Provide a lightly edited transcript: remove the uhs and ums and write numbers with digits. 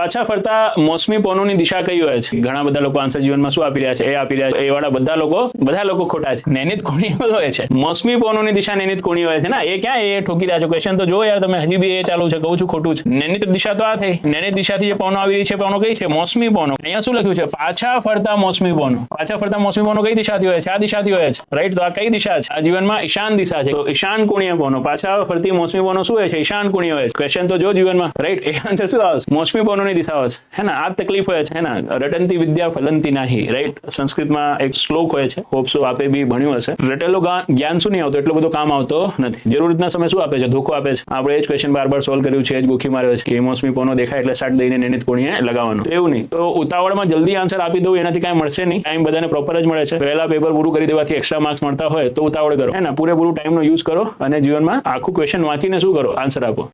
પાછા ફરતા મોસમી પવનોની દિશા કઈ હોય છે? ઘણા બધા લોકો આન્સર જીવનમાં શું આપી રહ્યા છે? એ આપી રહ્યા છે. એ વાળા બધા લોકો ખોટા છે. નૈનિત કોણી હોય છે. મોસમી પવનોની દિશા નૈનિત કોણી હોય છે ને. એ ક્યાં એ ઠોકી રહ્યા છો? ક્વેશ્ચન તો જો યાર, તમે હજી બી એ ચાલુ છે. કહું છું ખોટું છે. નૈનિત દિશા તો આ થઈ. નૈનિત દિશાથી જે પવનો આવી રહી છે, પવનો કઈ છે? મોસમી પવનો. અહીંયા શું લખ્યું છે? પાછા ફરતા મોસમી પવનો. પાછા ફરતા મોસમી પવનો કઈ દિશાથી હોય છે? આ દિશાથી હોય છે, રાઈટ? તો આ કઈ દિશા છે? આ જીવનમાં ઈશાન દિશા છે. તો ઈશાન કોણીય પવનો, પાછા ફરતી મોસમી પવનો શું હોય છે? ઈશાન કોણીય હોય છે. ક્વેશ્ચન તો જો જીવનમાં, રાઈટ? એ આન્સર શું આવશે? મોસમી પવનોની દિશા આવશે, હે ને? આ તકલીફ હોય છે, હે ને? રટંતી વિદ્યા ફલંતી નાહી, રાઈટ? સંસ્કૃતમાં એક શ્લોક હોય છે, હોપ સો આપે બી ભણ્યું હશે. રટેલો જ્ઞાન શું નહીં આવતો, એટલો બધો કામ આવતો નથી. જરૂરતના સમય શું આપે છે? ધોકો આપે છે. આપણે એ જ ક્વેશ્ચન બાર સોલ્વ કર્યું છે, એ જ ગોખી માર્યો છે કે મોસમી પવનો દેખાય એટલે સાટ દઈને નૈનિત કોણીએ લગાવવાનું. એવું નહીં. તો ઉતાવળમાં જલ્દી આન્સર આપી દઉં એનાથી કાંઈ મળશે નહીં. ટાઈમ બધાને પ્રોપર જ મળે છે. પહેલા પેપર પૂરું કરી દેવાથી એક્સ્ટ્રા માર્ક્સ મળતા હોય તો ઉતાવળ કરો, હે ને? પૂરેપૂરું ટાઈમનો યુઝ કરો અને જીવનમાં આખું ક્વેશ્ચન વાંચીને શું કરો? આન્સર આપો.